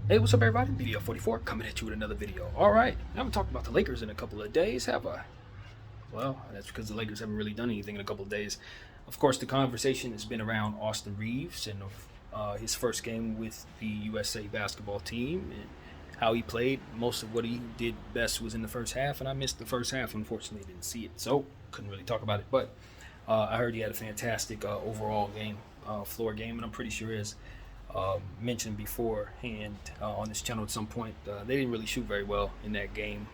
Hey, what's up, everybody? BDL44 coming at you with another video. All right, I haven't talked about the Lakers in a couple of days, have I? Well, that's because the Lakers haven't really done anything in a couple of days. Of course, the conversation has been around Austin Reeves and his first game with the USA basketball team and how he played. Most of what he did best was in the first half, and I missed the first half. Unfortunately, didn't see it, so couldn't really talk about it. But I heard he had a fantastic overall game, floor game, and I'm pretty sure his mentioned beforehand on this channel at some point, they didn't really shoot very well in that game,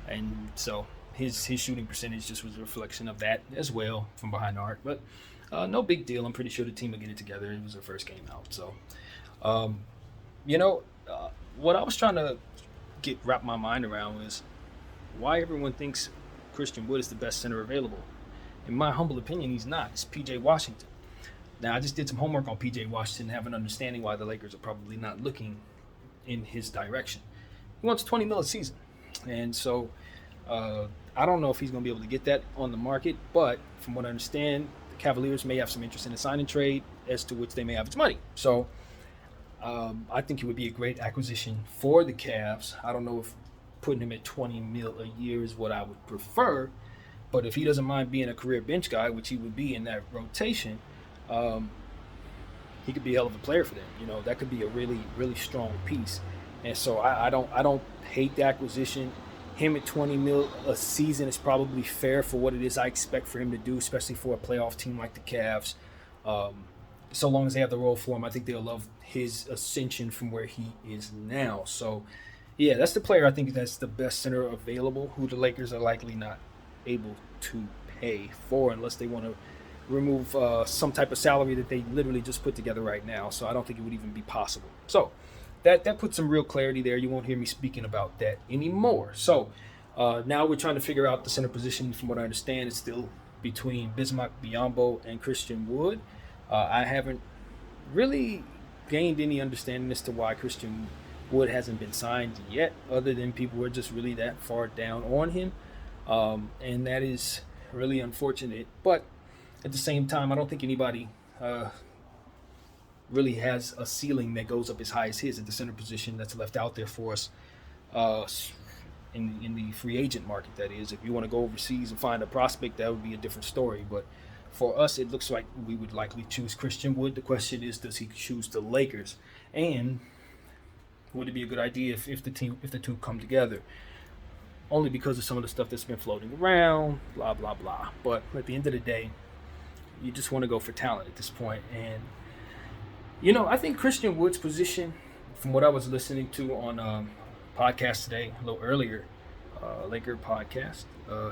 and so his shooting percentage just was a reflection of that as well from behind the arc. But no big deal. I'm pretty sure the team will get it together. It was their first game out, so um, you know what I was trying to wrap my mind around was why everyone thinks Christian Wood is the best center available. In my humble opinion, he's not. It's PJ Washington. Now, I just did some homework on PJ Washington, have an understanding why the Lakers are probably not looking in his direction. He wants 20 mil a season, and so I don't know if he's going to be able to get that on the market. But from what I understand, the Cavaliers may have some interest in a sign and trade, as to which they may have its money. So I think he would be a great acquisition for the Cavs. I don't know if putting him at 20 mil a year is what I would prefer, but if he doesn't mind being a career bench guy, which he would be in that rotation, um, he could be a hell of a player for them. That could be a really, really strong piece. And so I don't hate the acquisition. Him at 20 mil a season is probably fair for what it is I expect for him to do, especially for a playoff team like the Cavs. Um, so long as they have the role for him, I think they'll love his ascension from where he is now. So, yeah, that's the player I think that's the best center available, who the Lakers are likely not able to pay for unless they want to remove some type of salary that they literally just put together right now. So I don't think it would even be possible. So that puts some real clarity there. You won't hear me speaking about that anymore. So now we're trying to figure out the center position. From what I understand, it's still between Bismack Biyombo and Christian Wood. I haven't really gained any understanding as to why Christian Wood hasn't been signed yet, other than people are just really that far down on him. And that is really unfortunate. But at the same time, I don't think anybody really has a ceiling that goes up as high as his at the center position that's left out there for us uh, in the free agent market. That is, if you want to go overseas and find a prospect, that would be a different story. But for us, it looks like we would likely choose Christian Wood. The question is, does he choose the Lakers? And would it be a good idea if the two come together? Only because of some of the stuff that's been floating around, blah blah blah. But at the end of the day, you just want to go for talent at this point. And I think Christian Wood's position, from what I was listening to on a podcast today, a little earlier, Laker podcast,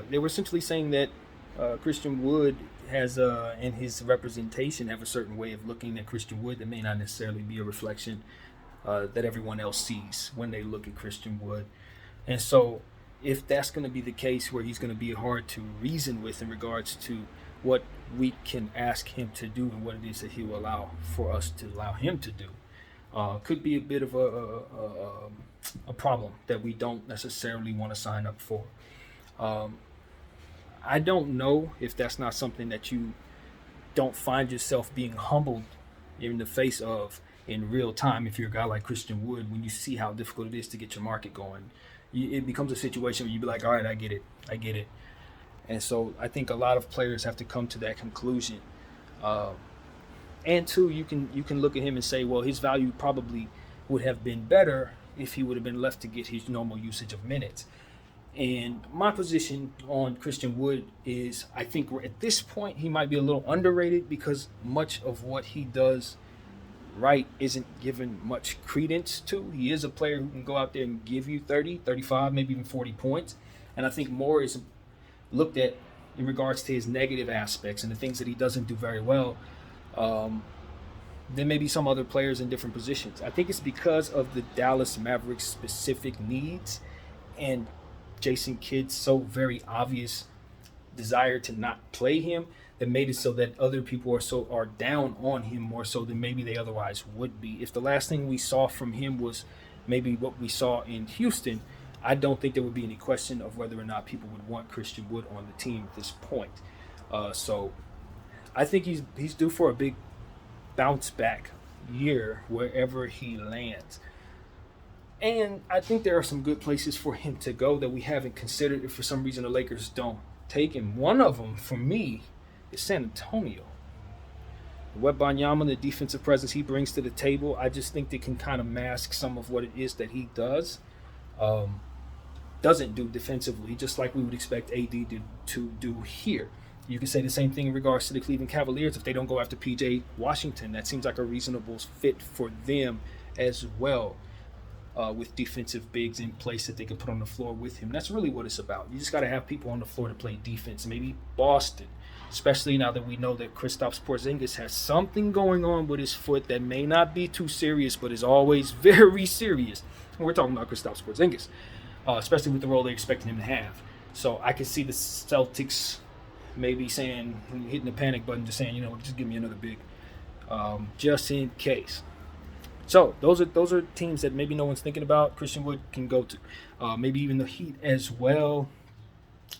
they were essentially saying that Christian Wood has, in his representation, have a certain way of looking at Christian Wood that may not necessarily be a reflection that everyone else sees when they look at Christian Wood. And so, if that's going to be the case, where he's going to be hard to reason with in regards to what we can ask him to do and what it is that he will allow for us to allow him to do, could be a bit of a problem that we don't necessarily want to sign up for. I don't know if that's not something that you don't find yourself being humbled in the face of in real time. If you're a guy like Christian Wood, when you see how difficult it is to get your market going, it becomes a situation where you be like, all right, I get it. And so I think a lot of players have to come to that conclusion. And two, you can look at him and say, well, his value probably would have been better if he would have been left to get his normal usage of minutes. And my position on Christian Wood is, I think at this point he might be a little underrated because much of what he does right isn't given much credence to. He is a player who can go out there and give you 30, 35, maybe even 40 points. And I think more is looked at in regards to his negative aspects and the things that he doesn't do very well than maybe some other players in different positions. I think it's because of the Dallas Mavericks specific needs and Jason Kidd's so very obvious desire to not play him that made it so that other people are down on him more so than maybe they otherwise would be. If the last thing we saw from him was maybe what we saw in Houston, I don't think there would be any question of whether or not people would want Christian Wood on the team at this point. So I think he's due for a big bounce back year wherever he lands. And I think there are some good places for him to go that we haven't considered if for some reason the Lakers don't take him. One of them, for me, is San Antonio. Wembanyama, the defensive presence he brings to the table, I just think they can kind of mask some of what it is that he does. Doesn't do defensively, just like we would expect AD to do here. You can say the same thing in regards to the Cleveland Cavaliers if they don't go after PJ Washington. That seems like a reasonable fit for them as well, with defensive bigs in place that they can put on the floor with him. That's really what it's about. You just got to have people on the floor to play defense. Maybe Boston, especially now that we know that Kristaps Porzingis has something going on with his foot that may not be too serious, but is always very serious. And we're talking about Kristaps Porzingis, especially with the role they're expecting him to have. So I could see the Celtics maybe saying, hitting the panic button, just saying, just give me another big, just in case. So those are teams that maybe no one's thinking about. Christian Wood can go to. Maybe even the Heat as well.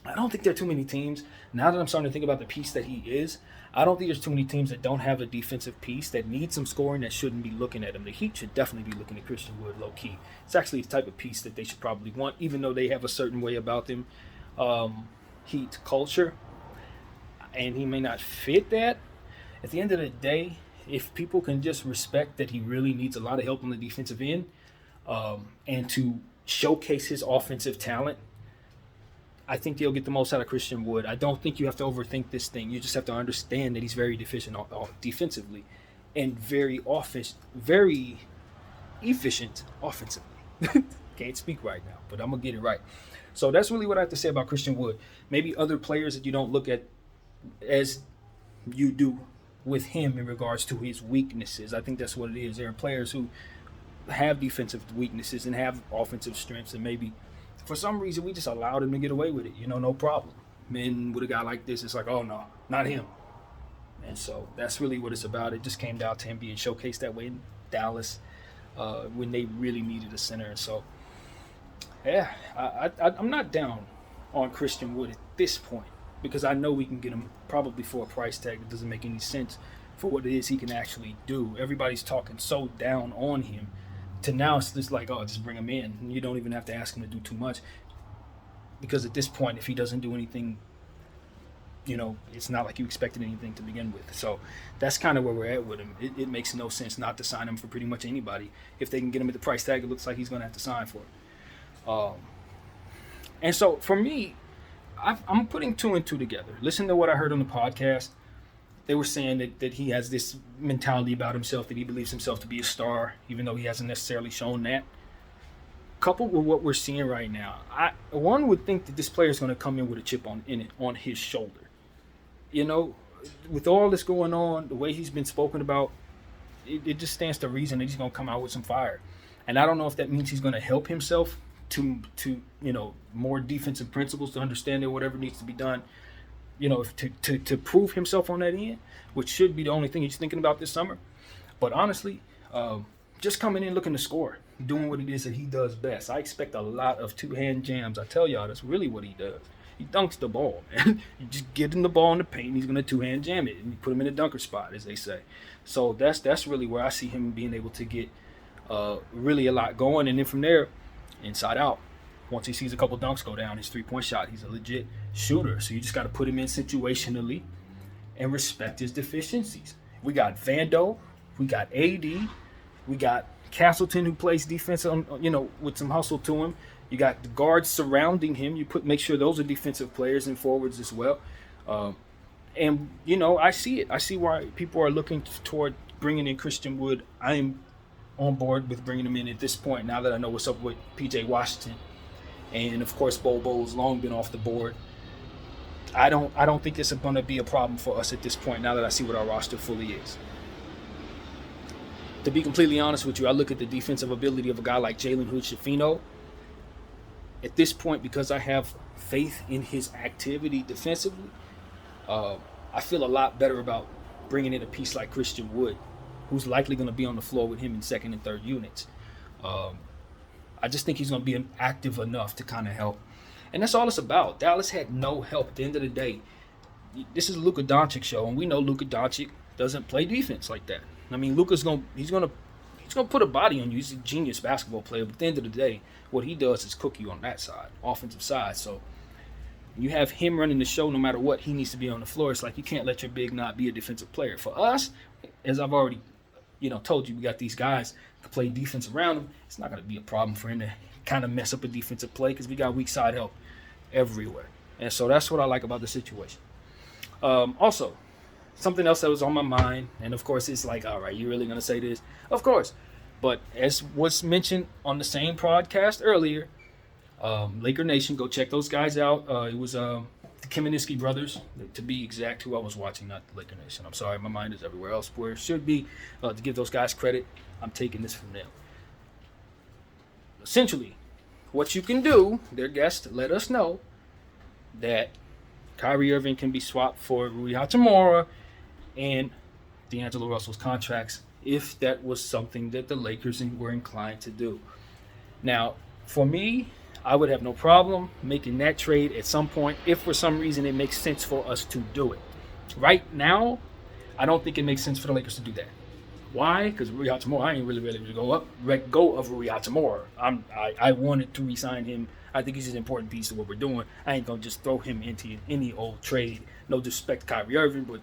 I don't think there are too many teams. Now that I'm starting to think about the piece that he is, I don't think there's too many teams that don't have a defensive piece that need some scoring that shouldn't be looking at him. The Heat should definitely be looking at Christian Wood low-key. It's actually the type of piece that they should probably want, even though they have a certain way about them. Heat culture. And he may not fit that. At the end of the day, if people can just respect that he really needs a lot of help on the defensive end, and to showcase his offensive talent, I think they'll get the most out of Christian Wood. I don't think you have to overthink this thing. You just have to understand that he's very deficient defensively and very efficient offensively. Can't speak right now, but I'm going to get it right. So that's really what I have to say about Christian Wood. Maybe other players that you don't look at as you do with him in regards to his weaknesses. I think that's what it is. There are players who have defensive weaknesses and have offensive strengths, and maybe for some reason we just allowed him to get away with it. No problem. And with a guy like this, it's like, oh no, not him. And so that's really what it's about. It just came down to him being showcased that way in Dallas when they really needed a center. And so, yeah, I'm not down on Christian Wood at this point, because I know we can get him probably for a price tag that doesn't make any sense for what it is he can actually do. Everybody's talking so down on him to now it's just like, oh, just bring him in. And you don't even have to ask him to do too much, because at this point, if he doesn't do anything, it's not like you expected anything to begin with. So that's kind of where we're at with him. It makes no sense not to sign him for pretty much anybody. If they can get him at the price tag, it looks like he's going to have to sign for it. And so for me, I'm putting two and two together. Listen to what I heard on the podcast. They were saying that he has this mentality about himself, that he believes himself to be a star, even though he hasn't necessarily shown that. Coupled with what we're seeing right now, one would think that this player is going to come in with a chip on his shoulder. With all this going on, the way he's been spoken about, it just stands to reason that he's going to come out with some fire. And I don't know if that means he's going to help himself to more defensive principles, to understand that whatever needs to be done, to prove himself on that end, which should be the only thing he's thinking about this summer. But honestly, just coming in looking to score, doing what it is that he does best. I expect a lot of two-hand jams. I tell y'all, that's really what he does. He dunks the ball, man. You just get him the ball in the paint, and he's going to two-hand jam it, and you put him in a dunker spot, as they say. So that's really where I see him being able to get really a lot going. And then from there, inside out. Once he sees a couple dunks go down, his three-point shot, he's a legit shooter. So you just got to put him in situationally and respect his deficiencies. We got Vando, we got AD, we got Castleton, who plays defense with some hustle to him. You got the guards surrounding him. Make sure those are defensive players and forwards as well. And I see it. I see why people are looking toward bringing in Christian Wood. I am on board with bringing him in at this point, now that I know what's up with PJ Washington. And of course, Bobo's long been off the board. I don't think this is going to be a problem for us at this point, now that I see what our roster fully is. To be completely honest with you, I look at the defensive ability of a guy like Jalen Hood-Schifino. At this point, because I have faith in his activity defensively, I feel a lot better about bringing in a piece like Christian Wood, who's likely going to be on the floor with him in second and third units. I just think he's going to be active enough to kind of help. And that's all it's about. Dallas had no help at the end of the day. This is a Luka Doncic show, and we know Luka Doncic doesn't play defense like that. I mean, Luka's going to He's going to put a body on you. He's a genius basketball player. But at the end of the day, what he does is cook you on that side, offensive side. So you have him running the show no matter what. He needs to be on the floor. It's like you can't let your big not be a defensive player. For us, as I've already told you, we got these guys to play defense around him. It's not going to be a problem for him to kind of mess up a defensive play because we got weak side help everywhere. And so that's what I like about the situation. Also, something else that was on my mind, and of course it's like, all right, you really going to say this? Of course. But as was mentioned on the same podcast earlier, Laker Nation, go check those guys out. It was the Kaminsky brothers, to be exact, who I was watching, not the Laker Nation. I'm sorry, my mind is everywhere else where it should be. To give those guys credit, I'm taking this from them. Essentially, what you can do, their guest let us know that Kyrie Irving can be swapped for Rui Hachimura and D'Angelo Russell's contracts if that was something that the Lakers were inclined to do. Now, for me, I would have no problem making that trade at some point if for some reason it makes sense for us to do it. Right now, I don't think it makes sense for the Lakers to do that. Why? Because Rui Hachimura, I ain't really ready to let go of Rui Hachimura. I wanted to re-sign him. I think he's an important piece to what we're doing. I ain't going to just throw him into any old trade. No disrespect to Kyrie Irving, but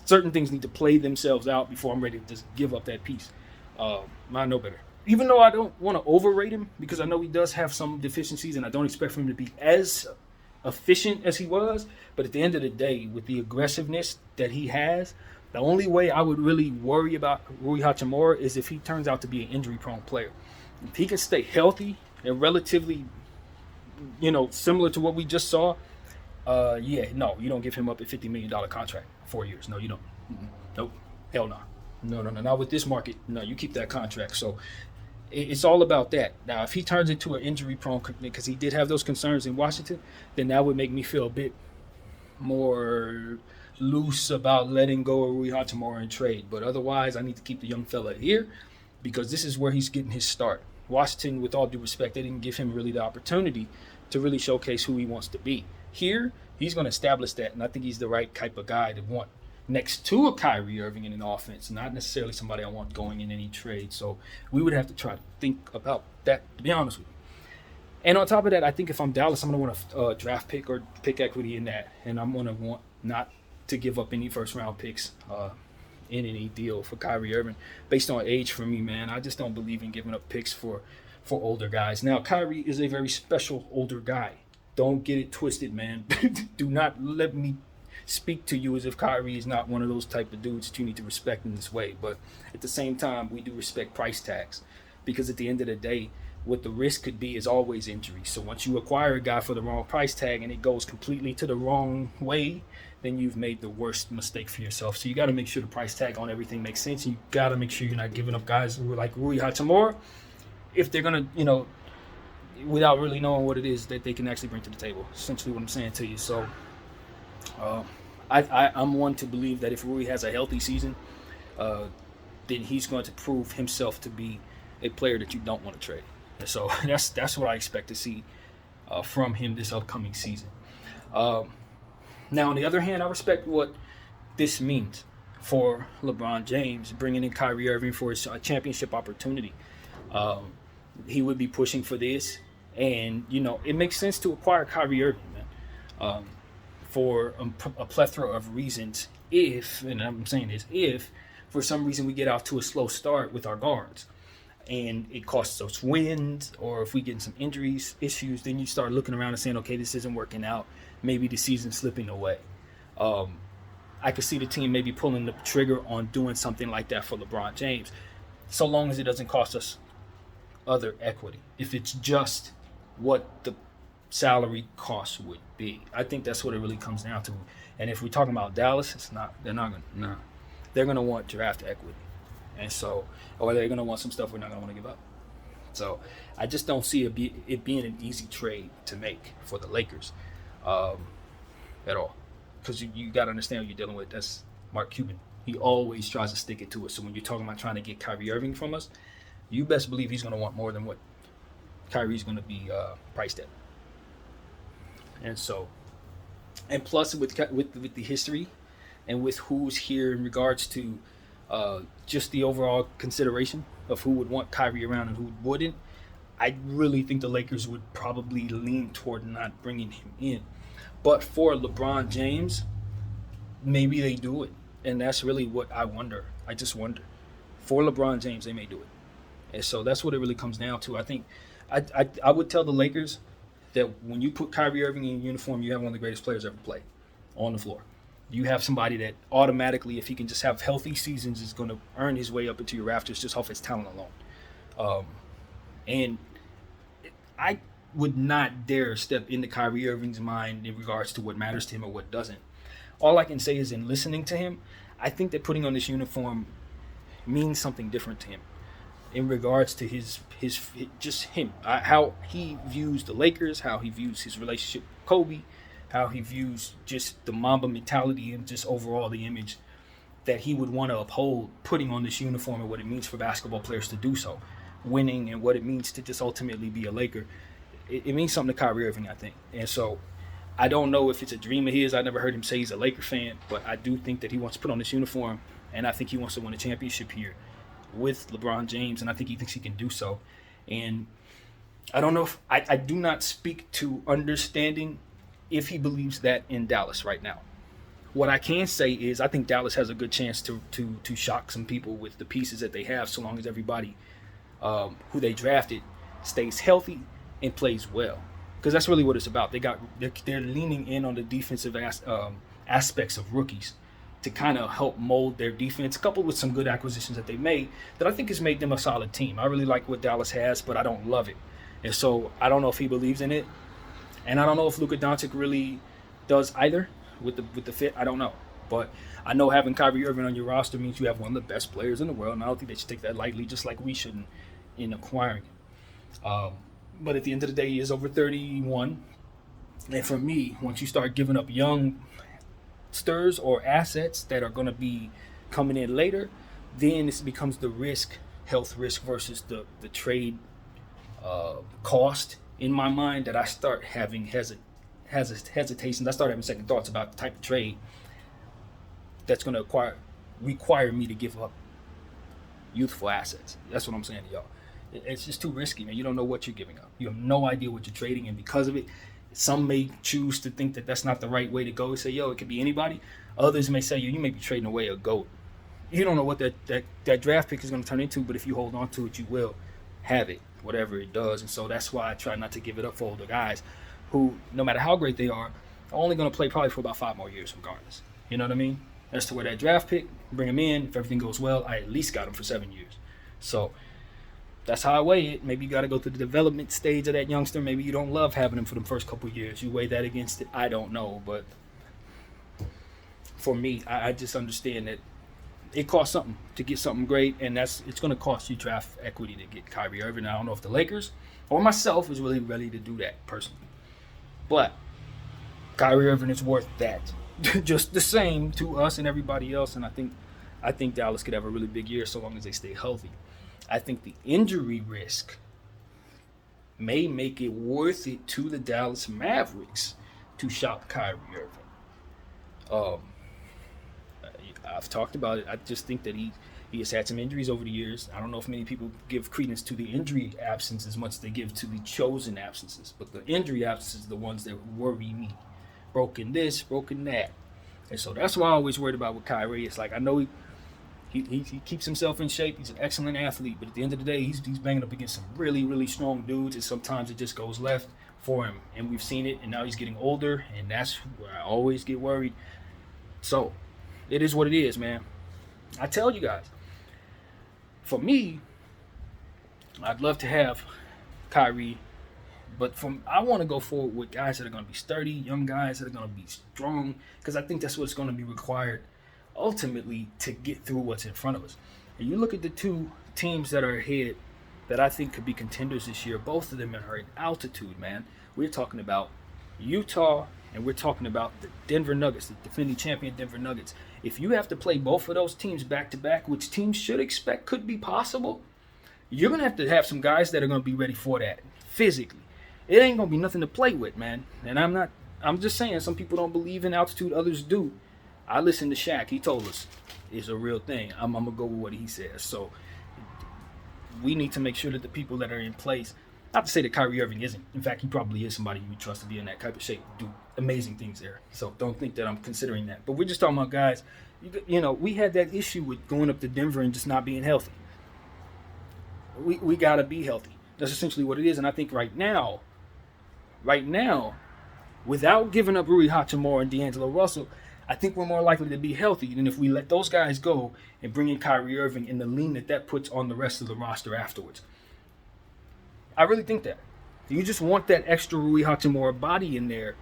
certain things need to play themselves out before I'm ready to just give up that piece. I know better. Even though I don't want to overrate him, because I know he does have some deficiencies, and I don't expect for him to be as efficient as he was. But at the end of the day, with the aggressiveness that he has, the only way I would really worry about Rui Hachimura is if he turns out to be an injury-prone player. If he can stay healthy and relatively, similar to what we just saw, you don't give him up a $50 million contract, 4 years. No, you don't. Nope. Hell no. No. Not with this market. No, you keep that contract. So it's all about that. Now, if he turns into an injury-prone, because he did have those concerns in Washington, then that would make me feel a bit more loose about letting go of Rui Hachimura and trade. But otherwise, I need to keep the young fella here because this is where he's getting his start. Washington, with all due respect, they didn't give him really the opportunity to really showcase who he wants to be. Here, he's going to establish that, and I think he's the right type of guy to want next to a Kyrie Irving in an offense, not necessarily somebody I want going in any trade. So we would have to try to think about that, to be honest with you. And on top of that, I think if I'm Dallas, I'm going to want a draft pick or pick equity in that, and I'm going to want not to give up any first-round picks in any deal for Kyrie Irving. Based on age for me, man, I just don't believe in giving up picks for older guys. Now, Kyrie is a very special older guy. Don't get it twisted, man. Do not let me speak to you as if Kyrie is not one of those type of dudes that you need to respect in this way. But at the same time, we do respect price tags because at the end of the day, what the risk could be is always injury. So once you acquire a guy for the wrong price tag and it goes completely to the wrong way, then you've made the worst mistake for yourself. So you got to make sure the price tag on everything makes sense. You got to make sure you're not giving up guys who are like Rui Hachimura if they're going to, without really knowing what it is that they can actually bring to the table. Essentially what I'm saying to you. So I'm one to believe that if Rui has a healthy season, then he's going to prove himself to be a player that you don't want to trade. And so that's what I expect to see from him this upcoming season. Now, on the other hand, I respect what this means for LeBron James, bringing in Kyrie Irving for his championship opportunity. He would be pushing for this. And, it makes sense to acquire Kyrie Irving, man, for a plethora of reasons if, and I'm saying this, if for some reason we get off to a slow start with our guards and it costs us wins, or if we get some injuries, issues, then you start looking around and saying, okay, this isn't working out. Maybe the season's slipping away. I could see the team maybe pulling the trigger on doing something like that for LeBron James, so long as it doesn't cost us other equity. If it's just what the salary cost would be, I think that's what it really comes down to. And if we're talking about Dallas, they're gonna want draft equity, and so, or they're gonna want some stuff we're not gonna want to give up. So I just don't see it being an easy trade to make for the Lakers at all, because you got to understand what you're dealing with. That's Mark Cuban. He always tries to stick it to us. So when you're talking about trying to get Kyrie Irving from us, you best believe he's going to want more than what Kyrie's going to be priced at. And so, and plus with the history and with who's here in regards to just the overall consideration of who would want Kyrie around and who wouldn't, I really think the Lakers would probably lean toward not bringing him in. But for LeBron James, maybe they do it. And that's really what I wonder. I just wonder. For LeBron James, they may do it. And so that's what it really comes down to. I think I would tell the Lakers that when you put Kyrie Irving in uniform, you have one of the greatest players ever play on the floor. You have somebody that automatically, if he can just have healthy seasons, is going to earn his way up into your rafters just off his talent alone. And I would not dare step into Kyrie Irving's mind in regards to what matters to him or what doesn't. All I can say is in listening to him, I think that putting on this uniform means something different to him in regards to his just him, how he views the Lakers, how he views his relationship with Kobe, how he views just the Mamba mentality and just overall the image that he would want to uphold putting on this uniform and what it means for basketball players to do so, winning and what it means to just ultimately be a Laker. It means something to Kyrie Irving, I think. And so I don't know if it's a dream of his. I never heard him say he's a Laker fan, but I do think that he wants to put on this uniform, and I think he wants to win a championship here with LeBron James, and I think he thinks he can do so. And I don't know if I do not speak to understanding if he believes that in Dallas right now. What I can say is I think Dallas has a good chance to shock some people with the pieces that they have, so long as everybody who they drafted stays healthy and plays well, because that's really what it's about. They're leaning in on the defensive aspects of rookies to kind of help mold their defense, coupled with some good acquisitions that they made that I think has made them a solid team. I really like what Dallas has, but I don't love it. And so I don't know if he believes in it. And I don't know if Luka Doncic really does either with the fit. I don't know. But I know having Kyrie Irving on your roster means you have one of the best players in the world, and I don't think they should take that lightly, just like we shouldn't in acquiring him. But at the end of the day, he is over 31. And for me, once you start giving up young stars or assets that are going to be coming in later, then it becomes the health risk versus the trade cost in my mind, that I start having hesitations. I start having second thoughts about the type of trade that's going to require me to give up youthful assets. That's what I'm saying to y'all. It's just too risky, man. You don't know what you're giving up. You have no idea what you're trading, and because of it, some may choose to think that that's not the right way to go. Say, yo, it could be anybody. Others may say, you may be trading away a GOAT. You don't know what that draft pick is going to turn into, but if you hold on to it, you will have it, whatever it does. And so that's why I try not to give it up for older guys who, no matter how great they are only going to play probably for about 5 more years regardless. You know what I mean? As to where that draft pick, bring him in. If everything goes well, I at least got him for 7 years. So that's how I weigh it. Maybe you got to go through the development stage of that youngster. Maybe you don't love having him for the first couple of years. You weigh that against it. I don't know. But for me, I just understand that it costs something to get something great, and it's going to cost you draft equity to get Kyrie Irving. I don't know if the Lakers or myself is really ready to do that personally. But Kyrie Irving is worth that just the same to us and everybody else, and I think Dallas could have a really big year so long as they stay healthy. I think the injury risk may make it worth it to the Dallas Mavericks to shop Kyrie Irving. I've talked about it. I just think that he has had some injuries over the years. I don't know if many people give credence to the injury absence as much as they give to the chosen absences. But the injury absences are the ones that worry me. Broken this, broken that. And so that's why I'm always worried about with Kyrie. It's like, I know he keeps himself in shape. He's an excellent athlete. But at the end of the day, he's banging up against some really, really strong dudes. And sometimes it just goes left for him. And we've seen it. And now he's getting older. And that's where I always get worried. So it is what it is, man. I tell you guys, for me, I'd love to have Kyrie, but I want to go forward with guys that are going to be sturdy, young guys that are going to be strong, because I think that's what's going to be required ultimately to get through what's in front of us. And you look at the 2 teams that are ahead that I think could be contenders this year. Both of them are in altitude, man. We're talking about Utah, and we're talking about the Denver Nuggets, the defending champion Denver Nuggets. If you have to play both of those teams back-to-back, which teams should expect could be possible, you're going to have some guys that are going to be ready for that physically. It ain't going to be nothing to play with, man. And I'm just saying, some people don't believe in altitude, others do. I listened to Shaq. He told us it's a real thing. I'm gonna go with what he says. So we need to make sure that the people that are in place, not to say that Kyrie Irving isn't. In fact, he probably is somebody you would trust to be in that type of shape, do amazing things there. So don't think that I'm considering that. But we're just talking about guys. You know, we had that issue with going up to Denver and just not being healthy. We gotta be healthy. That's essentially what it is. And I think right now, without giving up Rui Hachimura and D'Angelo Russell, I think we're more likely to be healthy than if we let those guys go and bring in Kyrie Irving and the lean that puts on the rest of the roster afterwards. I really think that. You just want that extra Rui Hachimura body in there,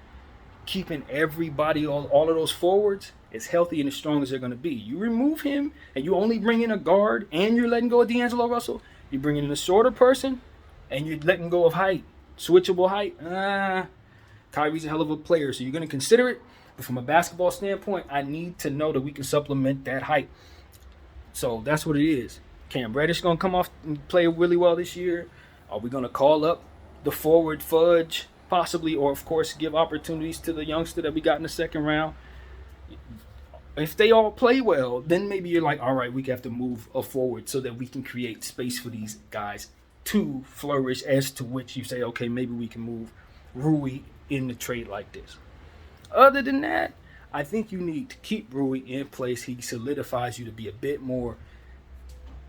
keeping everybody, all of those forwards, as healthy and as strong as they're going to be. You remove him and you only bring in a guard and you're letting go of D'Angelo Russell. You're bringing in a shorter person and you're letting go of height, switchable height. Kyrie's a hell of a player, so you're going to consider it. But from a basketball standpoint, I need to know that we can supplement that height. So that's what it is. Cam Reddish going to come off and play really well this year. Are we going to call up the forward fudge possibly, or of course give opportunities to the youngster that we got in the second round? If they all play well, then maybe you're like, all right, we have to move forward so that we can create space for these guys to flourish, as to which you say, okay, maybe we can move Rui in the trade like this. Other than that, I think you need to keep Rui in place. He solidifies you to be a bit more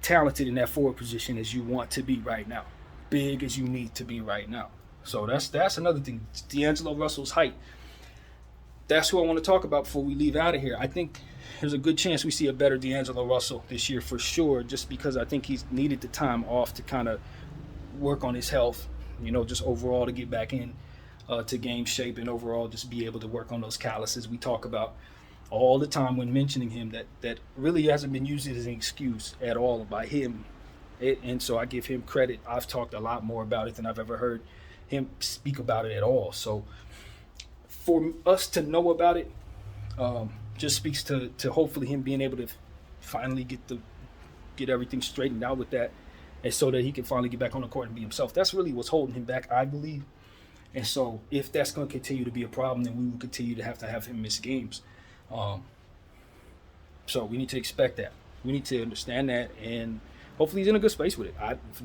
talented in that forward position as you want to be right now, big as you need to be right now. So that's another thing. D'Angelo Russell's height. That's who I want to talk about before we leave out of here. I think there's a good chance we see a better D'Angelo Russell this year for sure, just because I think he's needed the time off to kind of work on his health, just overall to get back in to game shape and overall just be able to work on those calluses. We talk about all the time when mentioning him that really hasn't been used as an excuse at all by him. And so I give him credit. I've talked a lot more about it than I've ever heard him speak about it at all. So for us to know about it just speaks to hopefully him being able to finally get everything straightened out with that, and so that he can finally get back on the court and be himself. That's really what's holding him back, I believe. And so if that's going to continue to be a problem, then we will continue to have him miss games. So we need to expect that. We need to understand that, and hopefully he's in a good space with it.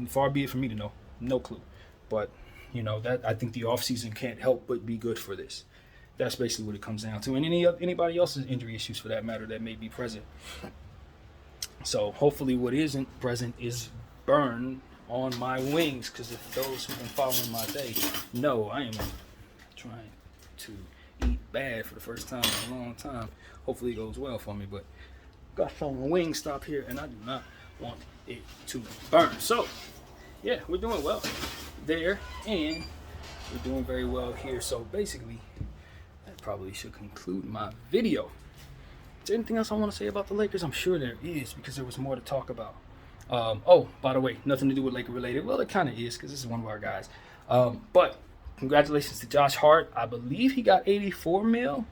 Far be it for me to know. No clue. But, that I think the offseason can't help but be good for this. That's basically what it comes down to. And anybody else's injury issues, for that matter, that may be present. So hopefully what isn't present is burn on my wings, because if those who've been following my day know, I am trying to eat bad for the first time in a long time. Hopefully it goes well for me, but got some wing stop here, and I do not want it to burn. So yeah, we're doing well there, and we're doing very well here. So basically, that probably should conclude my video. Is there anything else I want to say about the Lakers? I'm sure there is, because there was more to talk about. By the way, nothing to do with Laker related. Well, it kind of is, because this is one of our guys. But congratulations to Josh Hart. I believe he got $84 million,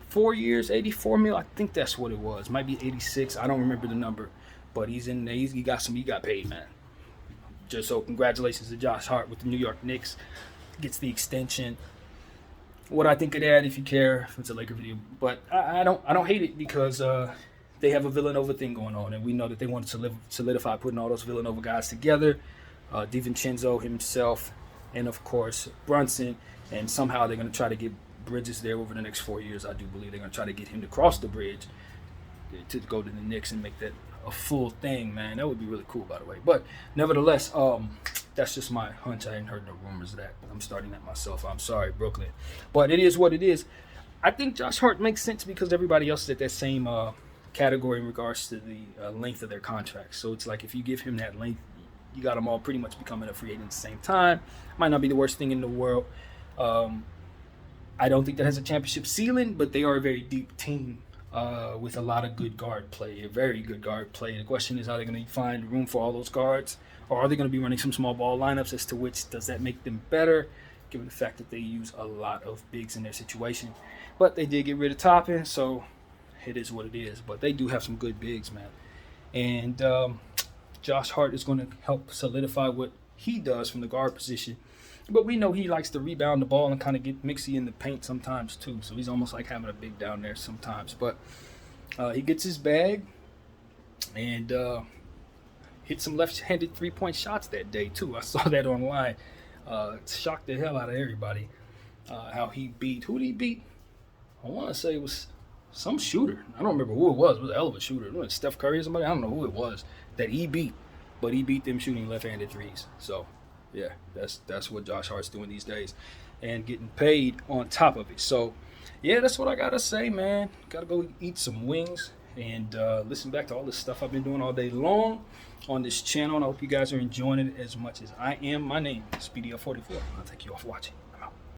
4 years, $84 million. I think that's what it was. Might be 86. I don't remember the number, but he's in there. He got paid, man. Just so congratulations to Josh Hart with the New York Knicks. Gets the extension. What I think of that, if you care, if it's a Laker video, but I don't hate it, because they have a Villanova thing going on, and we know that they want to solidify putting all those Villanova guys together. DiVincenzo himself, and of course Brunson, and somehow they're going to try to get Bridges there over the next 4 years. I do believe they're going to try to get him to cross the bridge to go to the Knicks and make that a full thing, man. That would be really cool, by the way. But nevertheless, that's just my hunch. I hadn't heard no rumors of that. I'm starting that myself. I'm sorry, Brooklyn. But it is what it is. I think Josh Hart makes sense because everybody else is at that same category in regards to the length of their contracts. So it's like if you give him that length, you got them all pretty much becoming a free agent at the same time. Might not be the worst thing in the world. I don't think that has a championship ceiling, but they are a very deep team with a lot of good guard play, a very good guard play. The question is, are they going to find room for all those guards, or are they going to be running some small ball lineups? As to which, does that make them better, given the fact that they use a lot of bigs in their situation? But they did get rid of Toppin, so it is what it is. But they do have some good bigs, man. And Josh Hart is going to help solidify what he does from the guard position. But we know he likes to rebound the ball and kind of get mixy in the paint sometimes too. So he's almost like having a big down there sometimes. But He gets his bag and hit some left-handed three-point shots that day too. I saw that online. Shocked the hell out of everybody. How he beat, who did he beat? I want to say it was some shooter. I don't remember who it was. It was a hell of a shooter. It was Steph Curry or somebody. I don't know who it was that he beat, but he beat them shooting left-handed threes. So, yeah, that's what Josh Hart's doing these days, and getting paid on top of it. So, yeah, that's what I gotta say, man. Gotta go eat some wings and listen back to all this stuff I've been doing all day long on this channel. And I hope you guys are enjoying it as much as I am. My name is BDL44. I'll thank you all for watching.